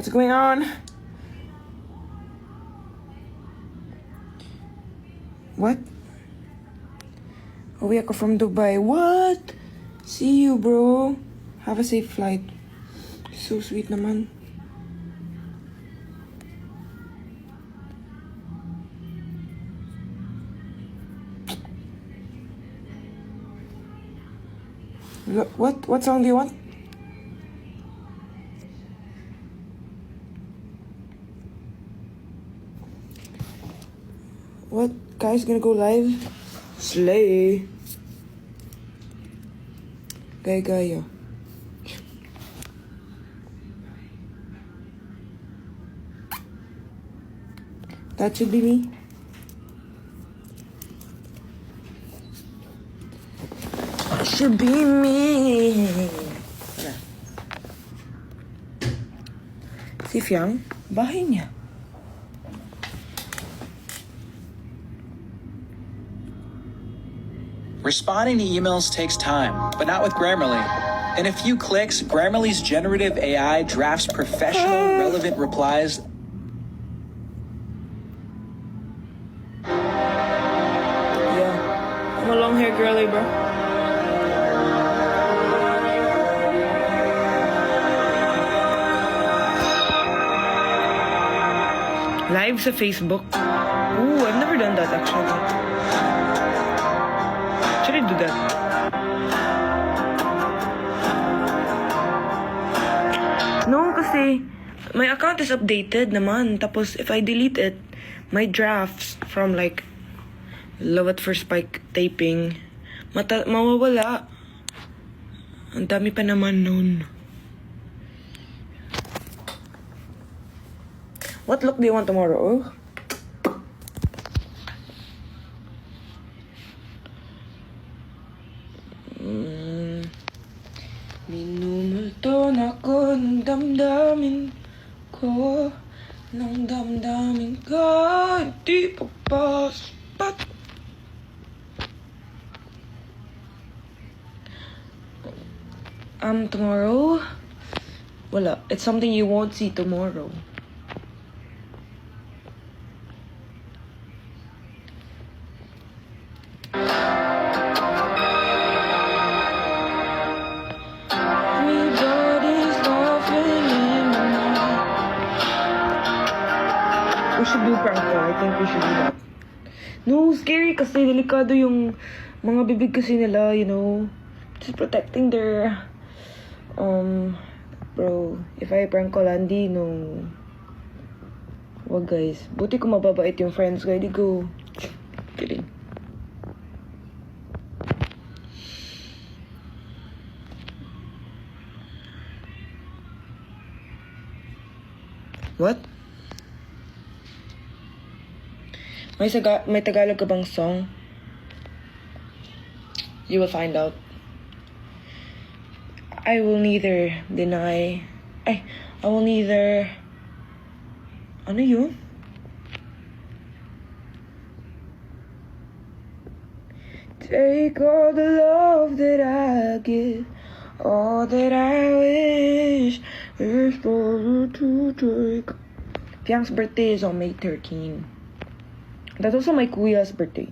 What's going on? What? Uwi ako from Dubai. What? See you, bro. Have a safe flight. So sweet naman. What song do you want? What? Guys gonna go live? Slay. Gaya. That should be me. Should be me. Si Fiang, bahay niya. Responding to emails takes time, but not with Grammarly. In a few clicks, Grammarly's generative AI drafts professional, relevant replies. Yeah, I'm a long hair girly, bro. Live sa Facebook. Ooh, I've never done that actually. Should I do that? No, kasi my account is updated naman. Tapos if I delete it, my drafts from like Love at First Spike taping mawawala. Ang dami pa naman nun. What look do you want tomorrow? Minumulto na ko ng damdamin ko, ng damdamin ko, di pa paspat. Tomorrow? Wala. It's something you won't see tomorrow. We should do prank call. I think we should do that. No, scary kasi delikado yung mga bibig kasi nila, you know. Just protecting their bro, if I prank call Andy, no. Wag guys. Buti ko mababait yung friends ko. Hindi ko. Kidding. What? May Tagalog ka bang song? You will find out. I will neither deny... I will neither... Ano yun? Take all the love that I give, all that I wish is for you to take. Fiang's birthday is on May 13. That's also my kuya's birthday.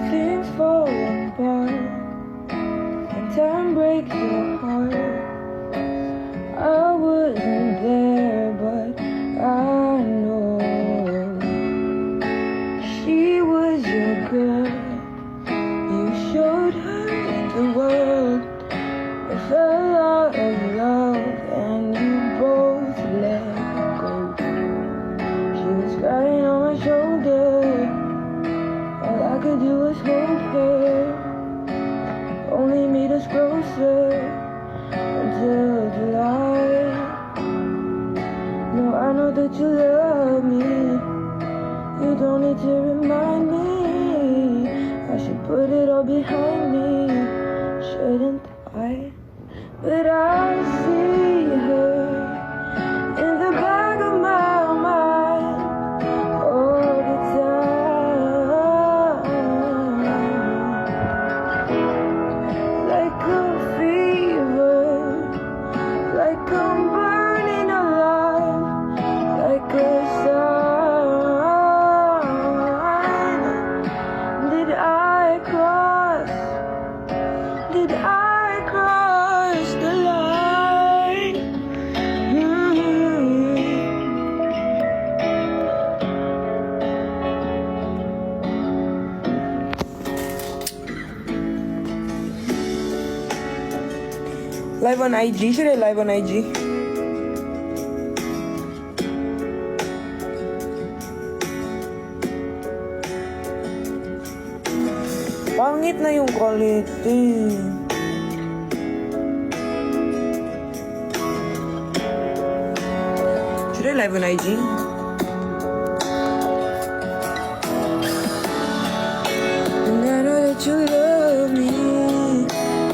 Things fall apart and time breaks your heart. I wasn't there, but I know she was your girl. You showed her the world. It fell out of love and you both let go. She was crying on my shoulder. All I could do was hold her. Only made us closer until July. No, I know that you love me. You don't need to remind me. I should put it all behind me, shouldn't I? But I see her in the back of my mind all the time. on IG? Should I live on IG? Pangit na yung quality. Should I live on IG? And I know that you love me.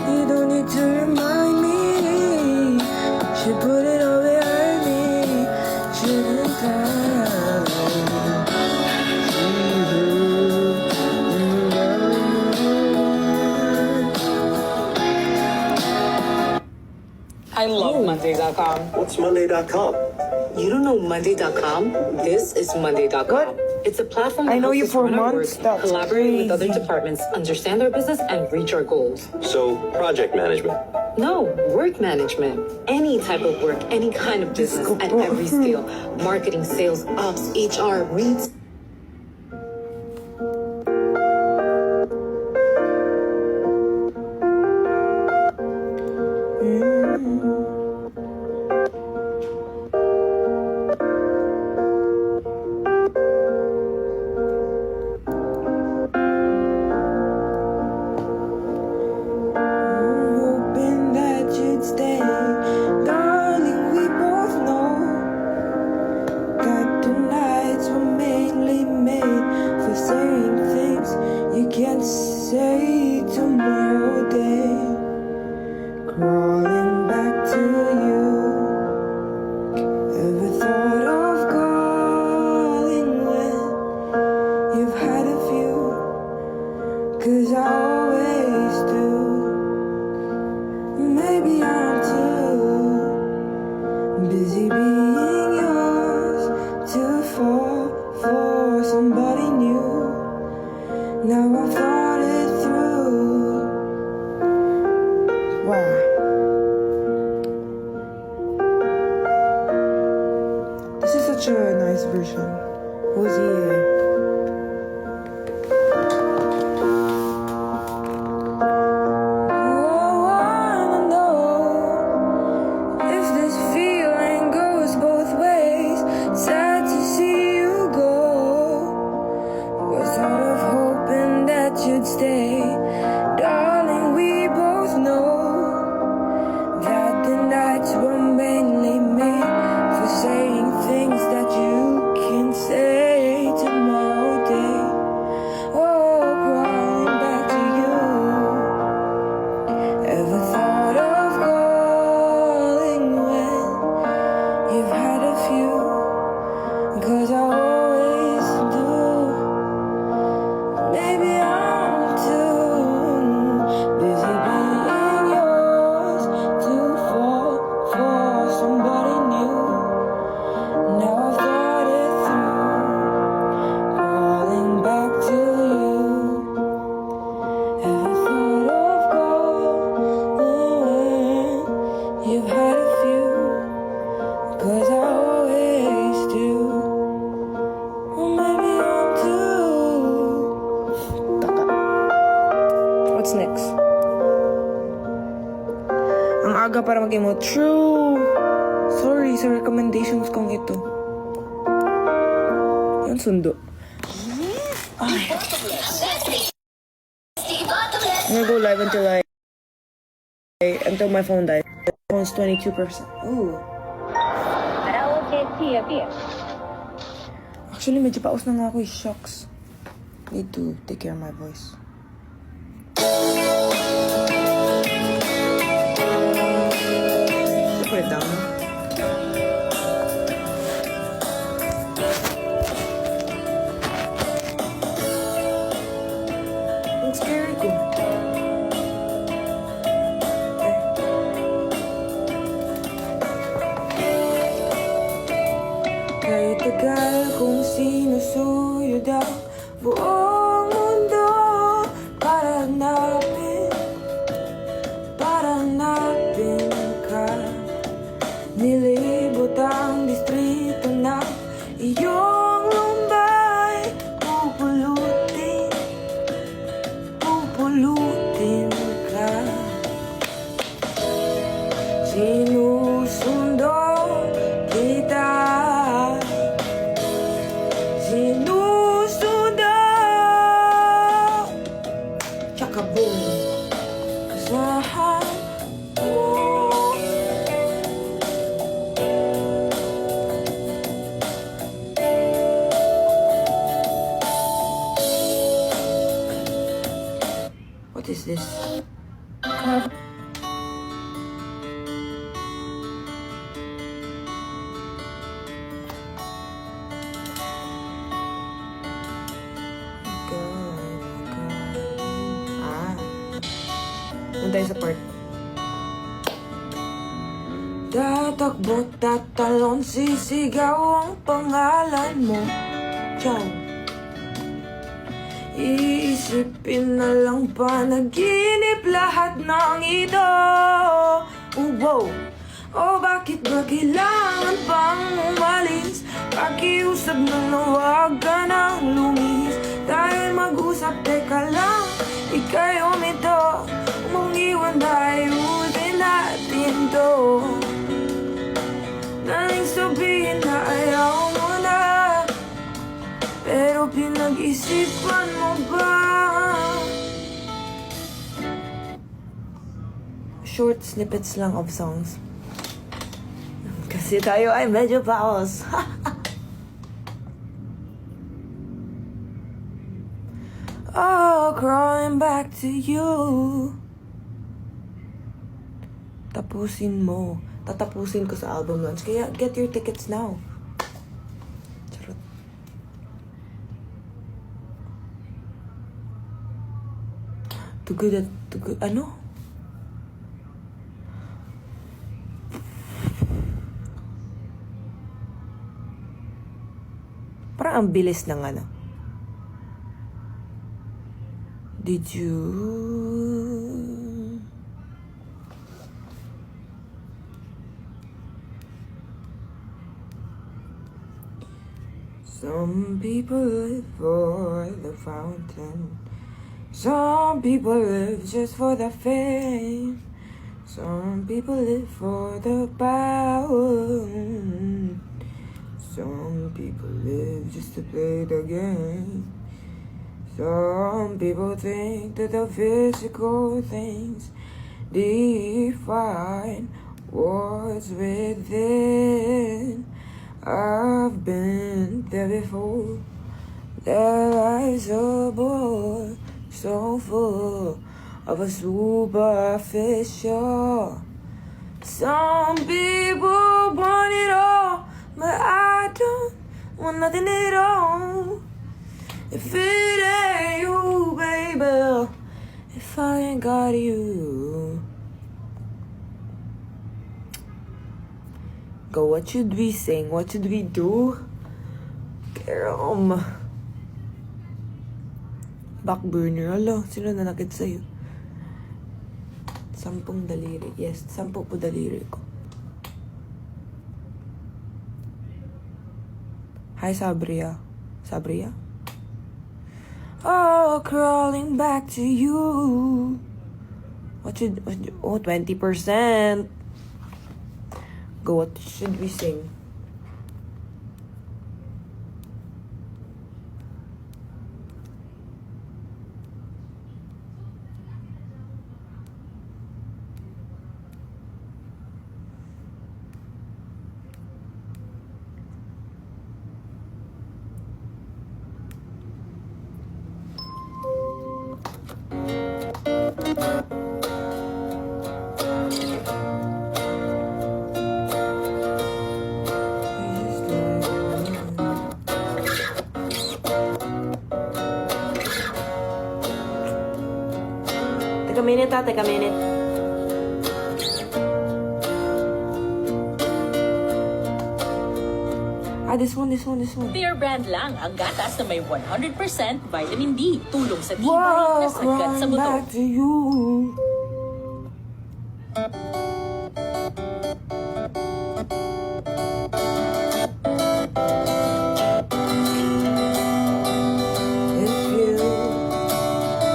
You don't need to remind me. Should put it all behind me. Shouldn't I love Monday.com. What's Monday.com? You don't know Monday.com? This is Monday.com. What? It's a platform I that know helps you us for run our months. work, That's collaborate with other crazy. departments, understand our business, and reach our goals. So, project management. No, work management. Any type of work, any kind of business at every scale. Marketing, sales, ops, HR, reads. Hoping that you'd stay. Darling, we both know that the nights were mainly made for saying things you can't say tomorrow day. Crawling back to you. Ever thought of calling when you've had a few? 'Cause I always do. Maybe I'm too busy being yours to fall for somebody new. Now I've thought it through. Wow. This is such a nice version. Who's here? Stay, darling. We both know that the nights were mainly made for saying things that you can say tomorrow day. Oh, crawling back to you. Ever thought of calling when you've had a few? 'Cause I always do. Maybe I'm too busy being yours to fall for somebody new. Now I've thought it through, calling back to you. Ever thought of calling? You've had a few, 'cause I always do. Or maybe I'm too. What's next? Ang aga para mag-emote. True. Sorry sa recommendations kong ito. Yan sundo. Ay. I'm gonna go live until my phone dies. My phone's 22%. Ooh. Actually, medyo paus na nga ako. Shucks. Need to take care of my voice. Put it down. Ang scary ko. Kahit tagal kong sinusuyod ang buong mundo para hanapin ka. Nilibot ang distrito ng iyong lumbay. Pupulutin ka. sinusundo kita. Sinusundo. Tsaka boom. Kasahan mo. What is this? Doon tayo sa part. Tatakbo, tatalon, sisigaw ang pangalan mo. Ciao. Iisipin na lang panaginip lahat ng ito. Wow. Oh, bakit ba kailangan pang umalis? Pakiusap na huwag ka nang lumihis. Dahil mag-usap, teka lang, ika'y umito. Kung iwan tayo, natin to. Nang sabihin na ayaw mo na, pero pinag-isipan mo ba? Short snippets lang of songs. Kasi tayo ay medyo paos. Oh, crawling back to you. Tapusin mo. Tatapusin ko sa album launch. Kaya get your tickets now. Charot. Too good. Ano? Parang ang bilis ng ano. Did you... Some people live for the fountain. Some people live just for the fame. Some people live for the power. Some people live just to play the game. Some people think that the physical things define what's within. I've been there before. There lies a boy so full of a superficial. Some people want it all, but I don't want nothing at all. If it ain't you, baby, if I ain't got you. Go, what should we sing? What should we do? Karam. Back burner. Alo, sino nanakit sa'yo? 10 daliri. Yes, 10 po daliri ko. Hi, Sabria. Sabria? Oh, crawling back to you. What should... Oh, 20%. Go, what should we sing? Take a minute. This one. Bear Brand lang ang gatas na may 100% vitamin D. Tulong sa tibay na sagat sa buto. Back to you.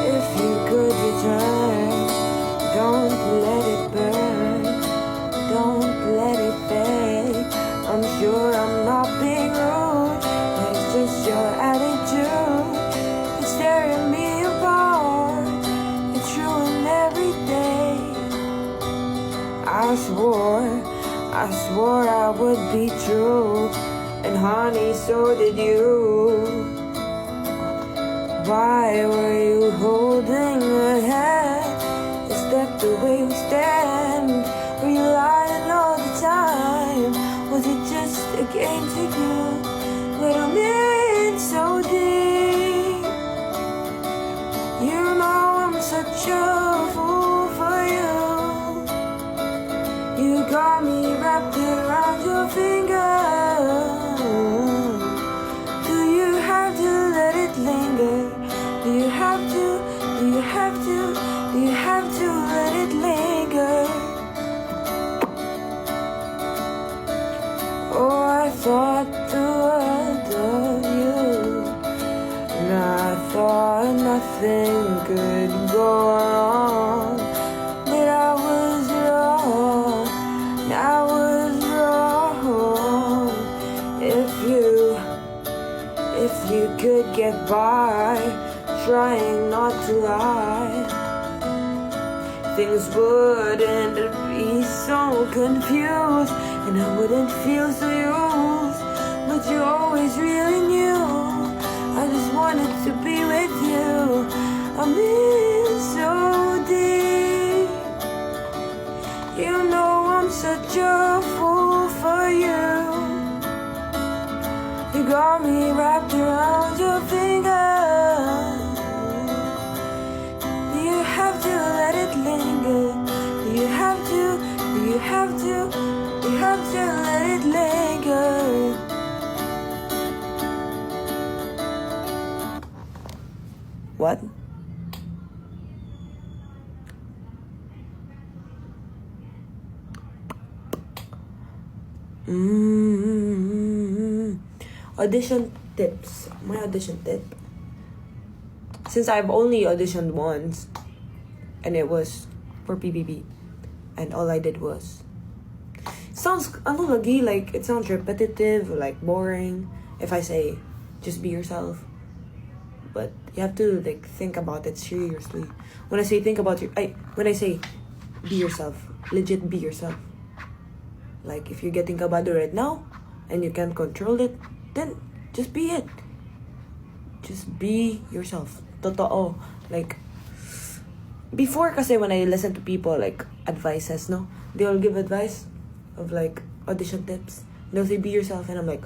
If you could return, don't let it burn. Don't let it I swore I would be true, and honey, so did you. Why were you holding my hand? Is that the way we stand? Were you lying all the time? Was it just a game to you? But I'm in so deep. You know I'm such a fool for you. You got me wrapped around your finger. Do you have to let it linger? Do you have to? Do you have to? Do you have to let it linger? Oh, I thought the world of you, and I thought nothing could go wrong. But I was wrong, I was wrong. If you could get by, trying not to lie, things wouldn't be so confused, and I wouldn't feel so used. But you always really knew I just wanted to be with you. I'm in so deep. You know I'm such a fool for you. You got me wrapped around your finger. Do you have to let it linger? Do you have to? Do you have to? Do you have to let it linger? What? Audition tips. My audition tip. Since I've only auditioned once, and it was for PBB, and all I did was, sounds like it sounds repetitive, like boring. If I say, just be yourself, but you have to like think about it seriously. When I say think about when I say be yourself, legit be yourself. Like if you're getting kabado right now, and you can't control it, then just be it. Just be yourself. Totoo. Like, before kasi when I listen to people, like, advices, no? They all give advice of, like, audition tips. They'll say, be yourself. And I'm like,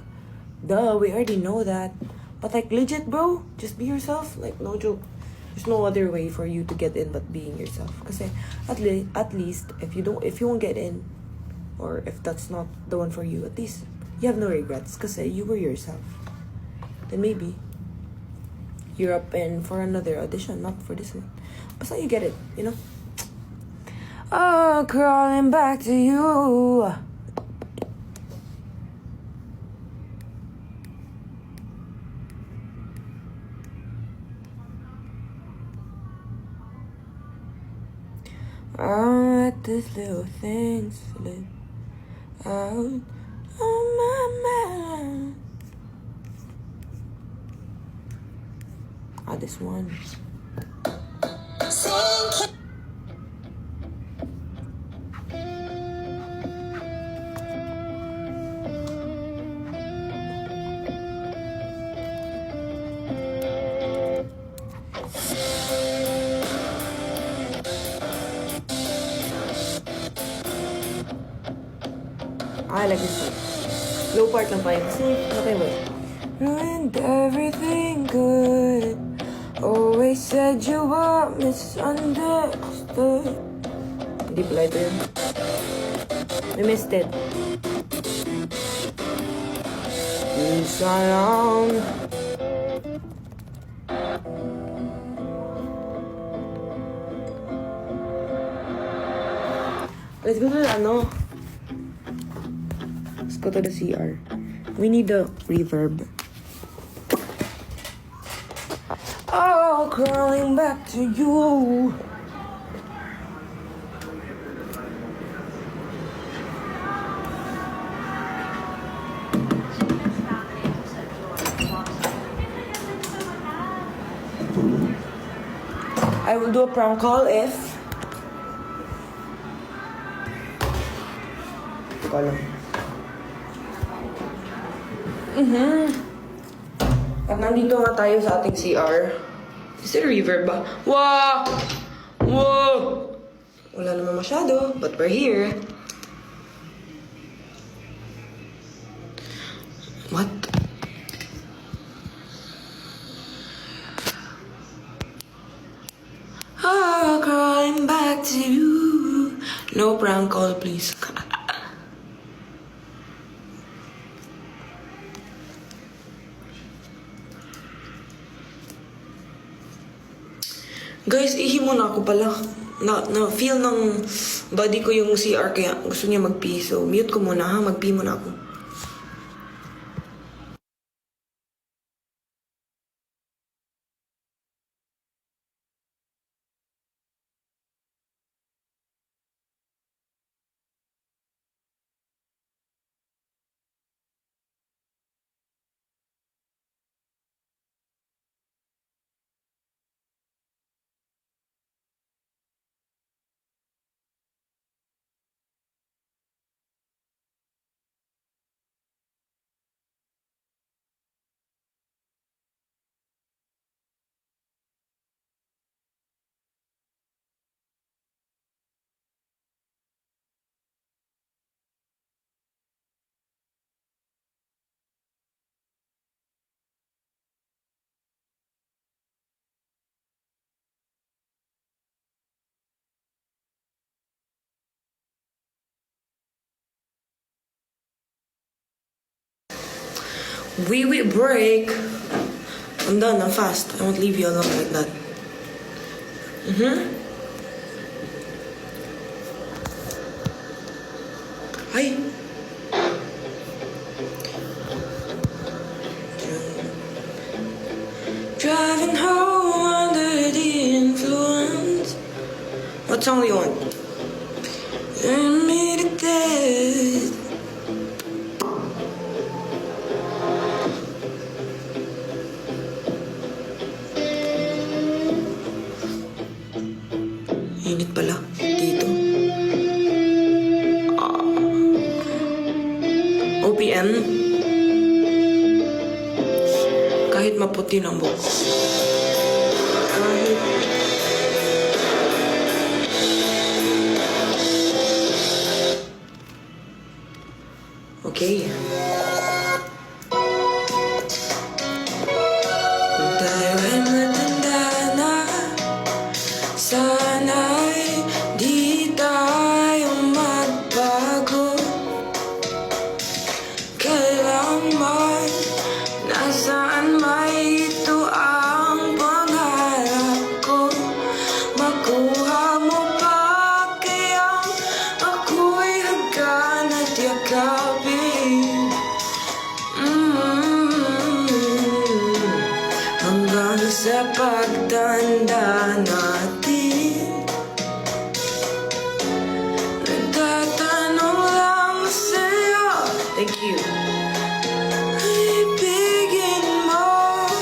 duh, we already know that. But, like, legit, bro, just be yourself. Like, no joke. There's no other way for you to get in but being yourself. Kasi, at least, if you won't get in, or if that's not the one for you, at least, you have no regrets. Kasi, you were yourself. Then maybe you're up in for another audition, not for this one. Basta you get it, you know? Oh, crawling back to you. I'll let these little things slip out on my mind. This one. I like this one. Low part lang pa yun. Okay, wait. Ruined everything good. Always said you were misunderstood. Hindi pala ito yun. I missed it. Sayang. Let's go to let's go to the CR. We need the reverb. Oh, crawling back to you. I will do a prank call if pala. At nandito nga tayo sa ating CR. Is there a reverb ba? Wow! Wow! Wala naman masyado, but we're here. What? Oh, crying back to you. No prank call, please. Guys, ihi muna ako pala. Na-feel ng body ko yung CR kaya gusto niya mag-pee. So, mute ko muna ha. Mag-pee muna ako. We will break. I'm done. I'm fast. I won't leave you alone like that. Hi. Driving home under the influence. What song do you want? Learn me to death. Init pala dito. OPM. Kahit maputi ng buhok. Kahit... Okay. Kung tayo ay matanda na, sana'y di tayo magbago. Kailanman, nasaan may ito ang pangarap ko. Makuha mo pa kayang ako'y hagkan at yakapin. Hanggang sa pagtanda natin, nagtatanong lang sa'yo. Thank you. Ibigin mo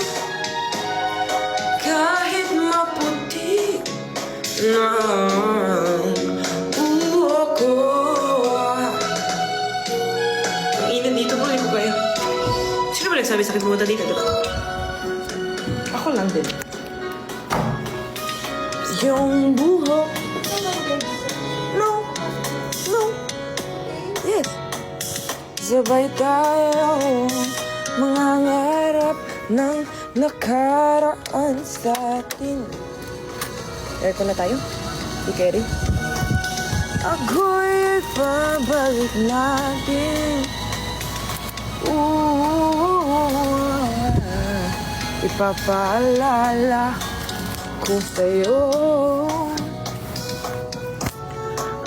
kahit maputi na buhok ko. Ang init dito, buhay ko kayo. Sino ba nagsabi sa akin pumunta dito, diba? Ako lang din. Yung buhok. No. No. Yes. Sabay tayo mangangarap ng nakaraan sa atin. Aircon na tayo? Di carry? Ako'y pabalik natin. Ipapaalala ko sa'yo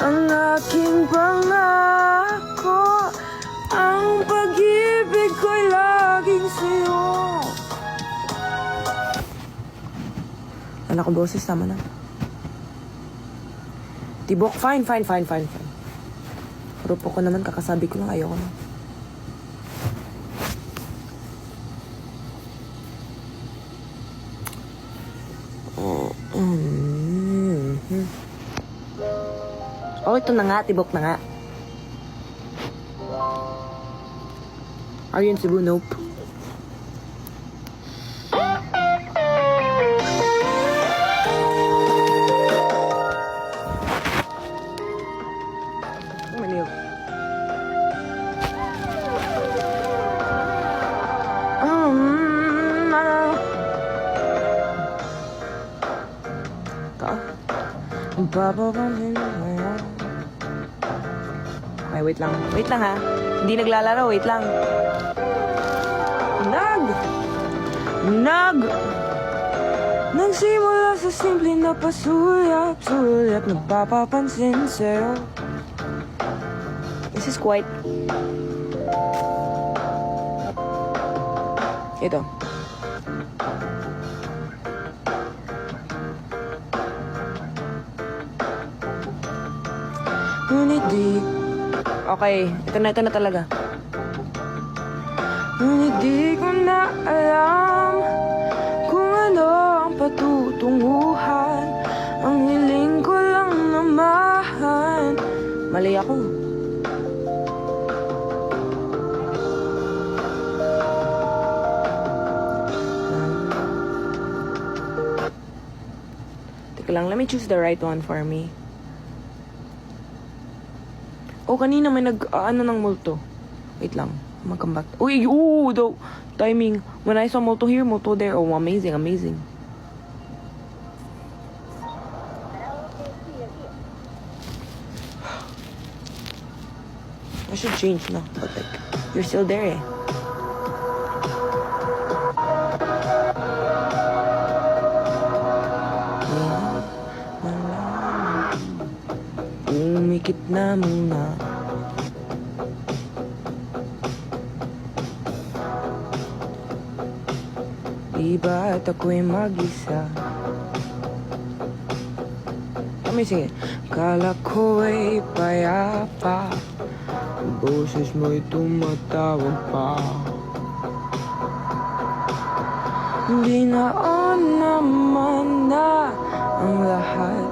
ang aking pangako. Ang pag-ibig ko'y laging sa'yo. Anak ko, boses, tama na. Tibok, fine. Rupo ko naman, kakasabi ko lang, ayoko na. Oh, ito na nga, tibok na nga. Are you in Cebu? Nope. Maliw. Okay, wait lang. Wait lang ha. Hindi naglalaro, wait lang. Nagsimula sa simple na pasulyap nagpapapansin sa'yo. This is quite... Ito. Ngunit di... Okay, ito na talaga. Ngunit di ko na alam kung ano ang patutunguhan. Ang hiling ko lang naman. Mali ako. Teka lang, let me choose the right one for me. Oh, kanina may ano ng multo. Wait lang. Come back. Uy, the timing. When I saw multo here, multo there. Oh, amazing, amazing. I should change na. But like, you're still there eh. Umikit na muna. Di ba't ako'y mag-isa? Kami sige. Kala ko'y payapa, boses mo'y tumatawag pa. Di naon naman na ang lahat,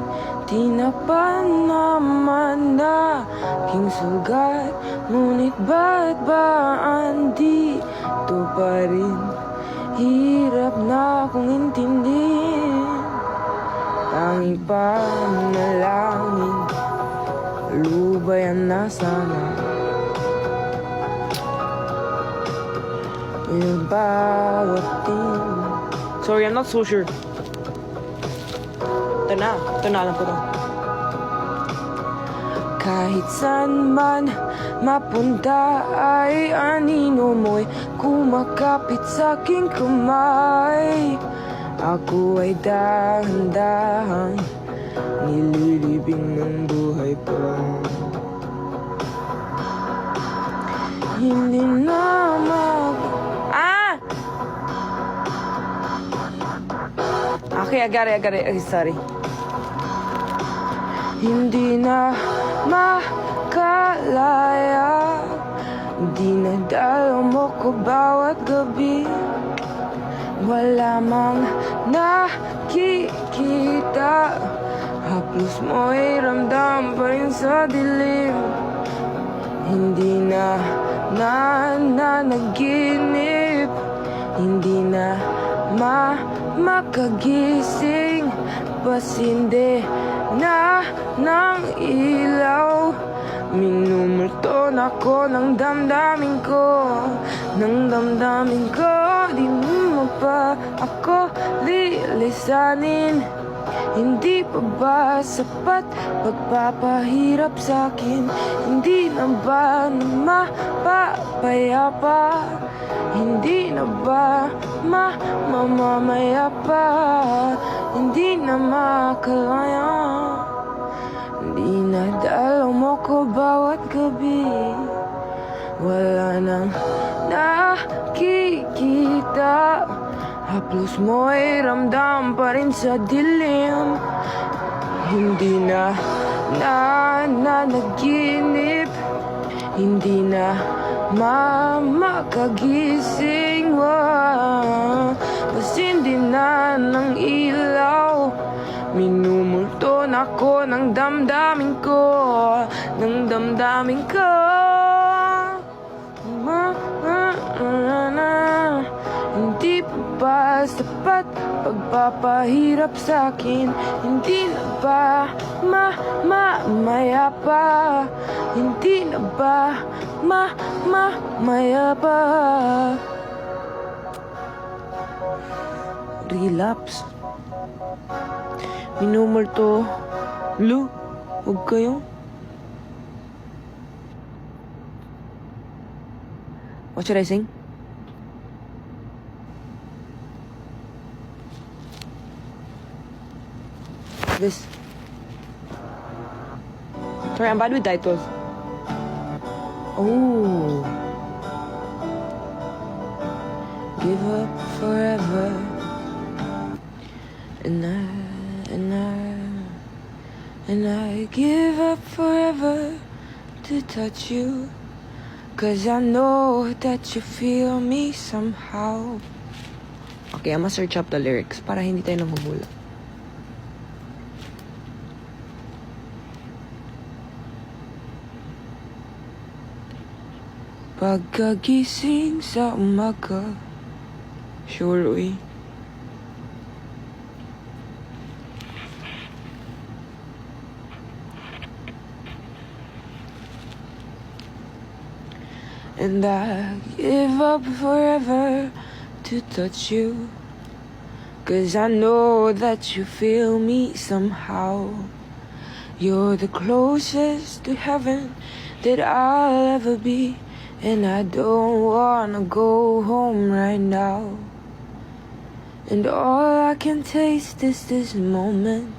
tinapan naman na aking sugat. Ngunit ba't ba andito pa rin? Hirap na akong intindihin. Tanging panalangin, lubayan na sana. Yung bawat ting... Sorry, I'm not so sure. Ito na lang po to. Kahit saan man mapunta ay anino mo'y kumakapit sa aking kamay. Ako ay dahan-dahang nililibing ng buhay pa. Hindi na Okay, I got it. Sorry. Hindi na makalaya, dinadalo mo ko bawat gabi. Wala mang nakikita, haplos mo'y ramdam pa rin sa dilim. Hindi na nanaginip, hindi na makagising, pasinde na ng ilaw. Minumulto na ko ng damdamin ko, di mo pa ako lilisanin. Hindi pa ba sapat pagpapahirap sa'kin? Hindi na ba mapapayapa? Hindi na ba mamamaya pa? Hindi na makalaya. Hindi na dalaw mo ko bawat gabi. Wala nang nakikita, haplos mo'y ramdam pa rin sa dilim. Hindi na nanaginip, hindi na makagising. Pasindi na ng ilaw, minumulto na ko ng damdamin ko, nagpapahirap sa'kin. Hindi na ba maya pa? Hindi na ba maya pa? Relapse. Minumulto. Lu, huwag kayo. What should I sing? This. Sorry, I'm bad with titles. Oh. Give up forever. And I give up forever to touch you. 'Cause I know that you feel me somehow. Okay, I'ma search up the lyrics para hindi tayo nanghumula. Pagkagising sa umaga, sure, uy. And I give up forever to touch you. 'Cause I know that you feel me somehow. You're the closest to heaven that I'll ever be. And I don't wanna go home right now. And all I can taste is this moment.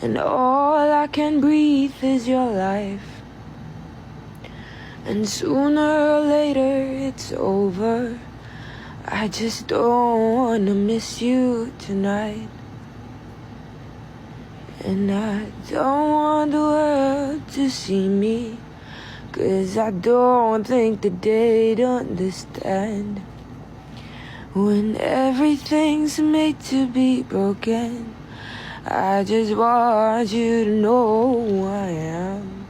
And all I can breathe is your life. And sooner or later it's over. I just don't wanna miss you tonight. And I don't want the world to see me, 'cause I don't think that they'd understand. When everything's made to be broken, I just want you to know who I am.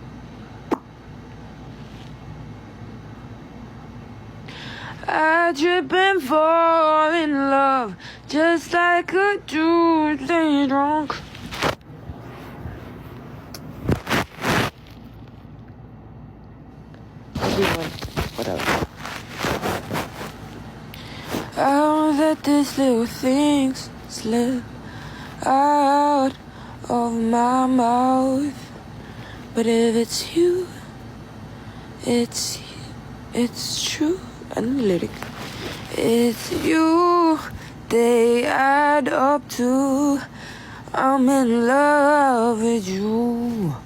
I trip and fall in love, just like a Tuesday drunk. Everyone, what else? I won't let these little things slip out of my mouth. But if it's you, it's true. Anong lyric? It's you they add up to. I'm in love with you.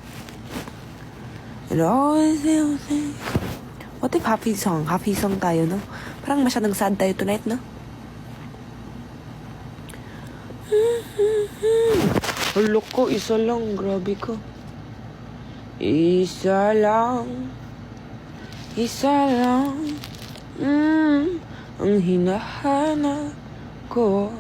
And all these little things. What if happy song? Happy song tayo, no? Parang masyadong sad tayo tonight, no? Hulok ko, isa lang. Grabe ko. Isa lang. Ang hinahanap ko.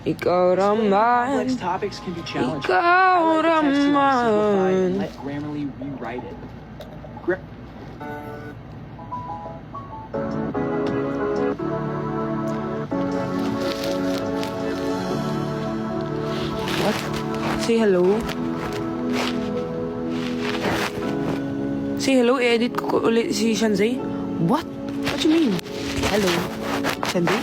Ikaw raman. Complex topics can be challenging. Ikaw I like the text to simplify it raman. and let Grammarly rewrite it. What? Say hello? Say hello, edit ko ulit si Shanzay. What? What you mean? Hello? Shanzay?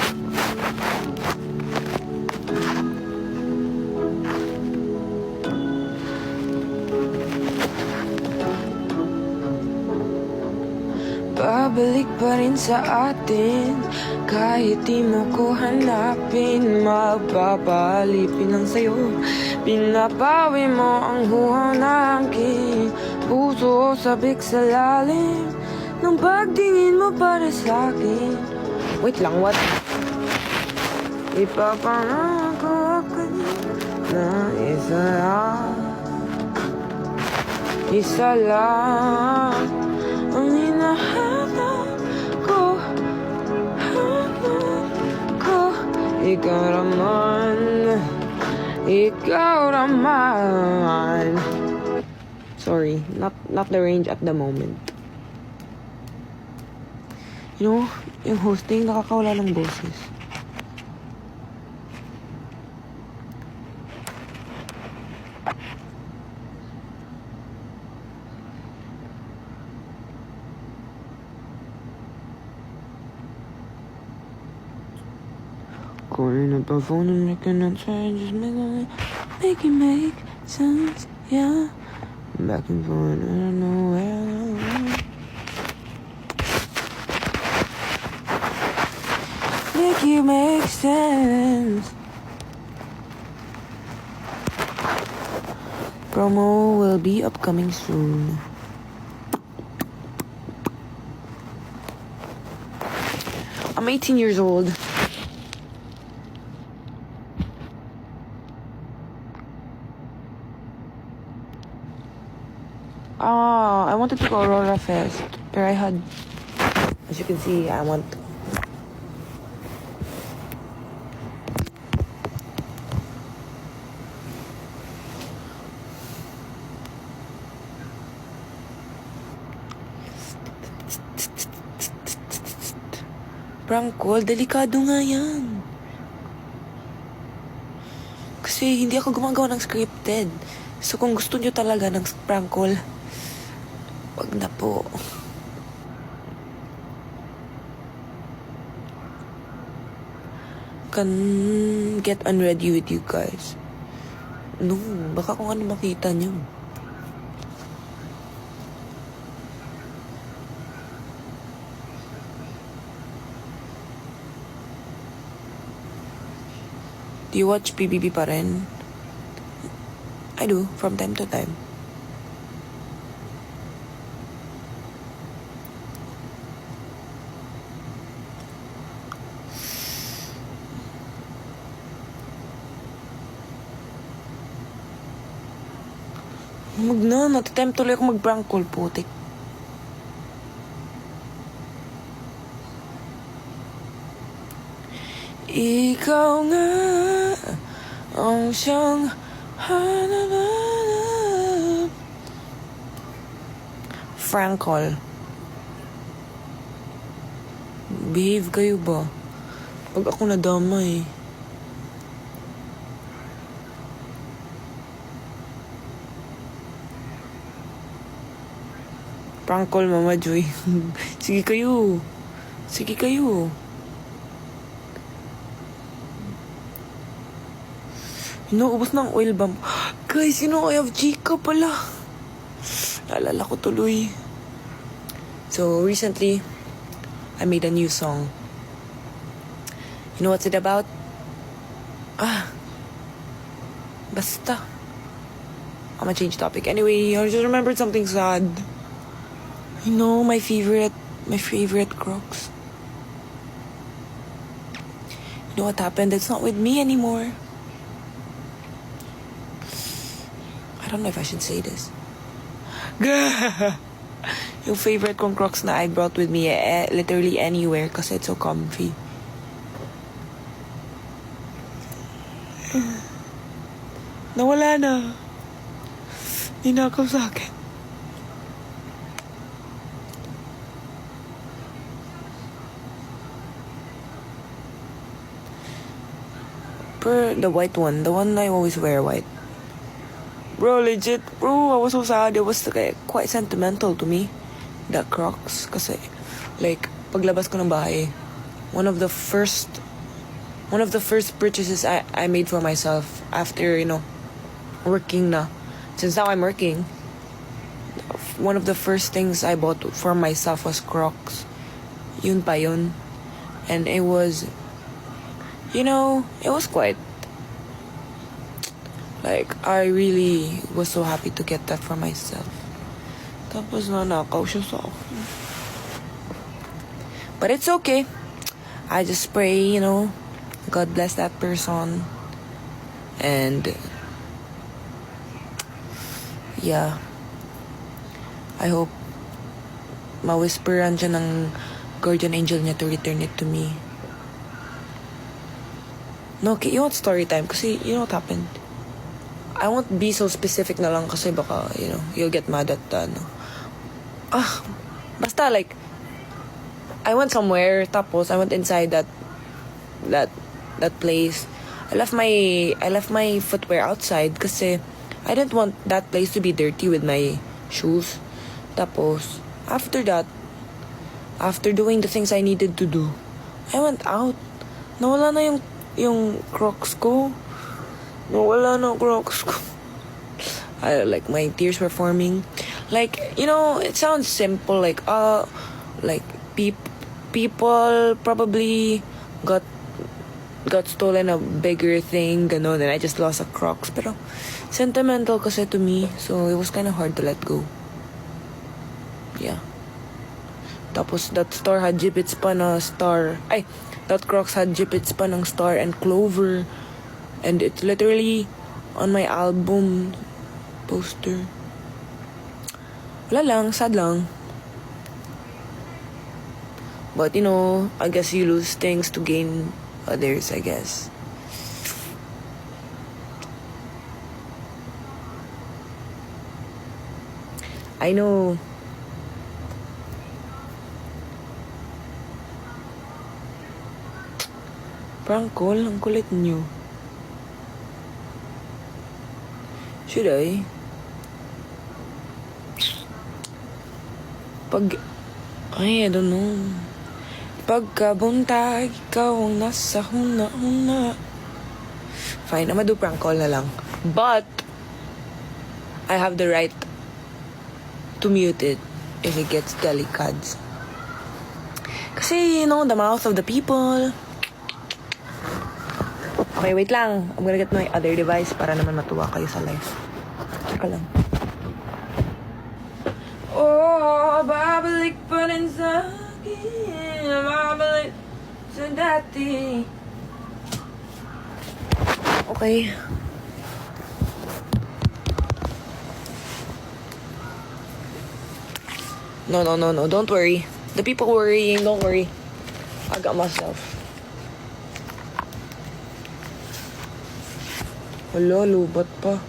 Babalik pa rin sa atin. Kahit di mo ko hanapin, mapapalipin lang sa'yo. Pinapawi mo ang huhaw ng aking puso, sabik sa lalim ng pagtingin mo para sa'kin. Wait lang, what? Ipapangako ako na isa lang ang hinahanap ko. Ikaw raman. Sorry, not the range at the moment. You know, yung hosting nakakawala ng boses. calling up a phone and making a change, just make it make sense, yeah. Back and forth, I don't know where. Make it make sense. Promo will be upcoming soon. I'm 18 years old. I wanted to go Aurora Fest, but I had, as you can see, I want. Prank call, delikado nga yan. Kasi hindi ako gumagawa ng scripted. So kung gusto nyo talaga ng prank call, wag na po. Can get unready with you guys. No, baka kung ano makita nyo. Do you watch PBB pa rin? I do, from time to time. Natitempt tuloy ako mag-prank call, putik. Ikaw nga ang siyang hanap. Prank call. Behave kayo ba? Pag ako nadamay. Prank call, Mama Joy. Sige kayo. Sige kayo. Inuubos ng oil bomb. Guys, I have Chica pala. Naalala ko tuloy. So, recently, I made a new song. You know what's it about? Basta. I'm gonna change topic. Anyway, I just remembered something sad. You know, my favorite Crocs. You know what happened? It's not with me anymore. I don't know if I should say this. Yung favorite kong Crocs na I brought with me literally anywhere kasi it's so comfy. Nawala na. Ninakaw sa akin. The white one. The one I always wear white. Bro, legit. Bro, I was so sad. It was quite sentimental to me. That Crocs. Kasi, like, paglabas ko ng bahay, one of the first purchases I made for myself after, working na. Since now I'm working, one of the first things I bought for myself was Crocs. Yun pa yun. And it was, it was quite, like, I really was so happy to get that for myself. Tapos nanakaw siya sa akin. But it's okay. I just pray, God bless that person. And, yeah. I hope ma-whisperan siya ng guardian angel niya to return it to me. No, okay, you want story time? Kasi, you know what happened? I won't be so specific na lang kasi baka, you'll get mad at, basta like, I went somewhere, tapos I went inside that place. I left my footwear outside kasi I didn't want that place to be dirty with my shoes. Tapos, after that, after doing the things I needed to do, I went out. Nawala na yung yung Crocs ko. Nawala na Crocs ko. Like, my tears were forming. Like, you know, it sounds simple. Like, people probably got stolen a bigger thing, ganon, and I just lost a Crocs. Pero, sentimental kasi to me. So, it was kind of hard to let go. Yeah. Tapos, that store had gibbets pa na star. That Crocs had gibbets pa ng star and clover. And it's literally on my album poster. Wala lang, sad lang. But, you know, I guess you lose things to gain others, I guess. I know. Prankol, ang kulit nyo. Should I? I don't know. Pagkabuntag, ikaw ang nasa huna-huna. Fine, I'm gonna do prank call na lang. But, I have the right to mute it if it gets delicate. Kasi, you know, the mouth of the people. Okay, wait lang. I'm gonna get my other device para naman matuwa kayo sa live. Tsaka lang. Oh, babalik pa rin sa akin. Babalik sa dati. Okay. No. Don't worry. The people worrying, don't worry. I got myself. Hala, lubat pa.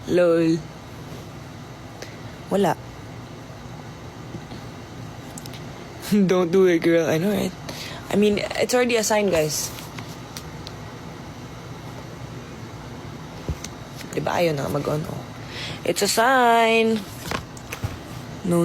Lol. Wala. Don't do it, girl. I know, right? I mean, it's already a sign, guys. Diba ayaw na mag-on? Oh. It's a sign. No.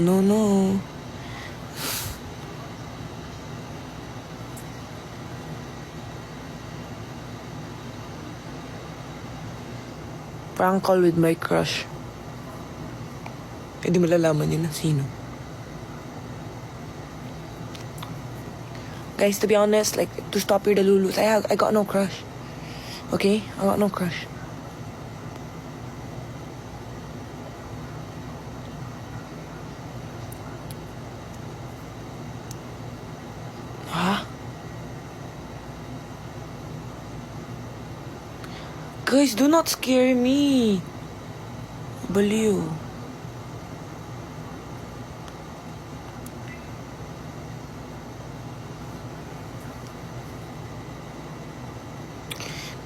Prank call with my crush. Hindi malalaman niya na sino. Guys, to be honest, like, to stop your delulus, I got no crush. Okay? I got no crush. Guys, do not scare me. Baliw.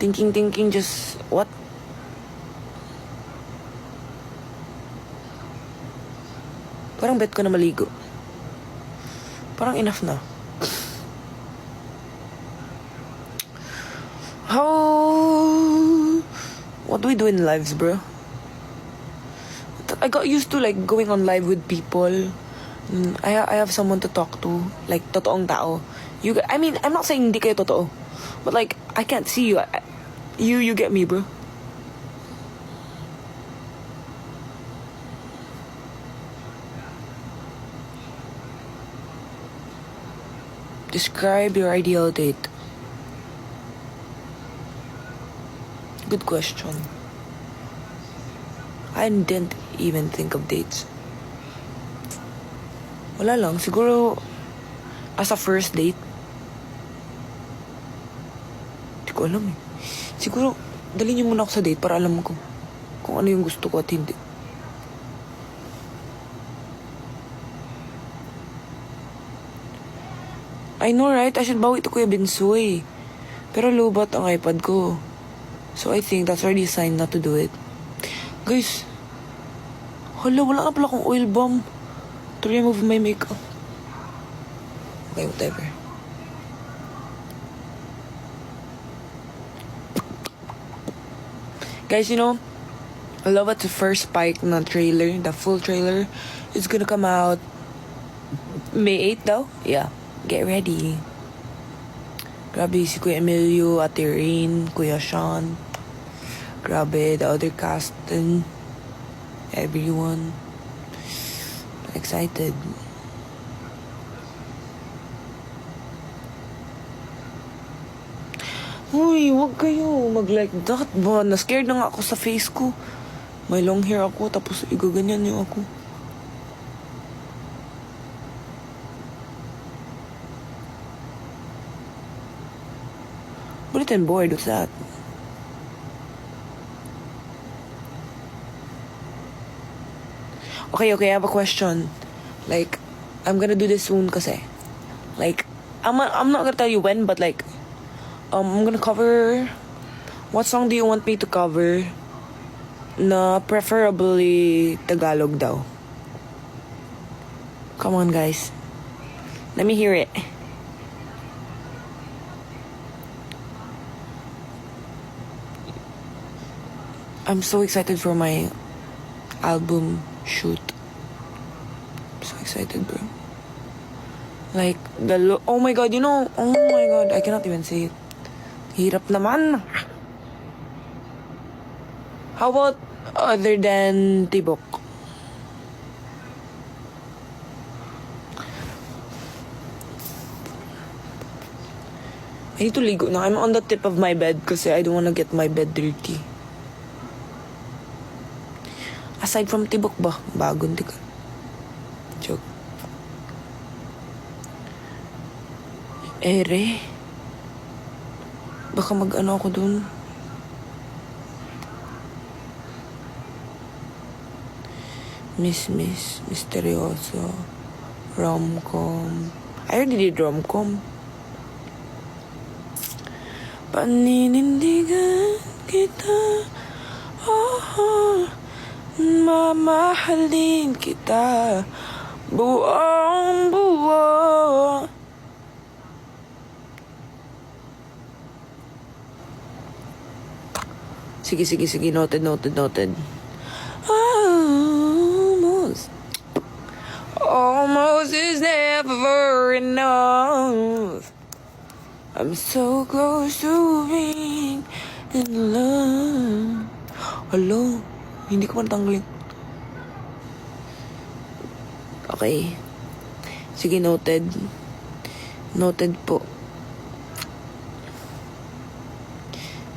Thinking, just, what? Parang bet ko na maligo. Parang enough na. What do we do in lives, bro? I got used to, like, going on live with people. I have someone to talk to. Like, totoong tao. I mean, I'm not saying hindi kayo totoo. But, like, I can't see you. You get me, bro. Describe your ideal date. Good question. I didn't even think of dates. Wala lang. Siguro, as a first date. Hindi ko alam eh. Siguro, dali niyo muna ako sa date para alam ko kung ano yung gusto ko at hindi. I know, right? I should bawi to Kuya Binsoy. Pero lobat ang iPad ko. So I think that's already a sign not to do it. Guys, hala, wala na pala akong oil bomb to remove my makeup. Okay, whatever. Guys, you know, I love it, the first Spike na trailer, the full trailer, is gonna come out May 8 daw? Yeah. Get ready. Grabe si Kuya Emilio, Ate Rain, Kuya Sean. Grabe, the other cast and everyone. Excited. Uy, wag kayo mag-like that ba? Na-scared na nga ako sa face ko. May long hair ako, tapos igaganyan niyo ako. Bulletin board, what's that? Okay, I have a question. Like, I'm gonna do this soon kasi. Like, I'm not gonna tell you when, but like, I'm gonna cover... What song do you want me to cover? Na preferably Tagalog daw. Come on, guys. Let me hear it. I'm so excited for my album shoot. I'm so excited, bro. Like, oh my god, oh my god, I cannot even say it. Hirap naman. How about other than Tibok? I need to ligo na. I'm on the tip of my bed kasi I don't wanna get my bed dirty. Aside from Tibok ba? Bagong tika. Joke. Ere. Baka mag-ano ako dun. Misteryoso. Rom-com. I already did rom-com. Paninindigan kita. Mamahalin kita. Buong buo. Sige. Noted. Almost is never enough. I'm so close to being in love. Hello? Hindi ko matanggalin. Okay. Sige, noted. Noted po.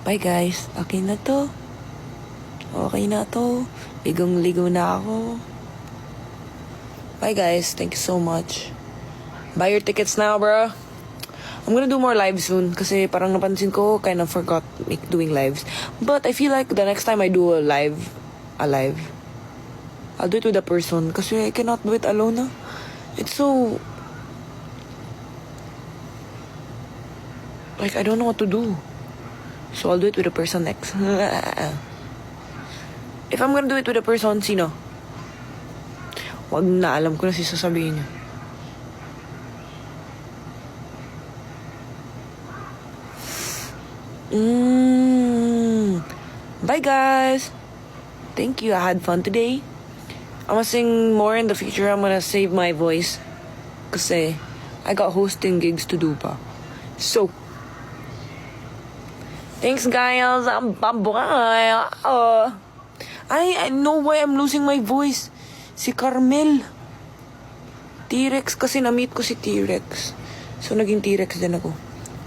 Bye guys. Okay na to. Ligong-ligo na ako. Bye guys. Thank you so much. Buy your tickets now, bro. I'm gonna do more lives soon kasi parang napansin ko kind of forgot doing lives. But I feel like the next time I do a live, I'll do it with a person kasi I cannot do it alone. It's so... Like, I don't know what to do. So I'll do it with a person next. If I'm gonna do it with a person, sino? Wag na, alam ko na si sasabihin niya. Bye guys. Thank you. I had fun today. I'm gonna sing more in the future. I'm gonna save my voice kasi I got hosting gigs to do pa. So thanks guys. I'm bye. I know why I'm losing my voice. Si Carmel. T-Rex kasi na-meet ko si T-Rex. So naging T-Rex din ako.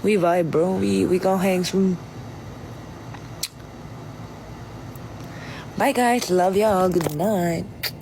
We vibe, bro. We gonna hang soon. Bye, guys. Love y'all. Good night.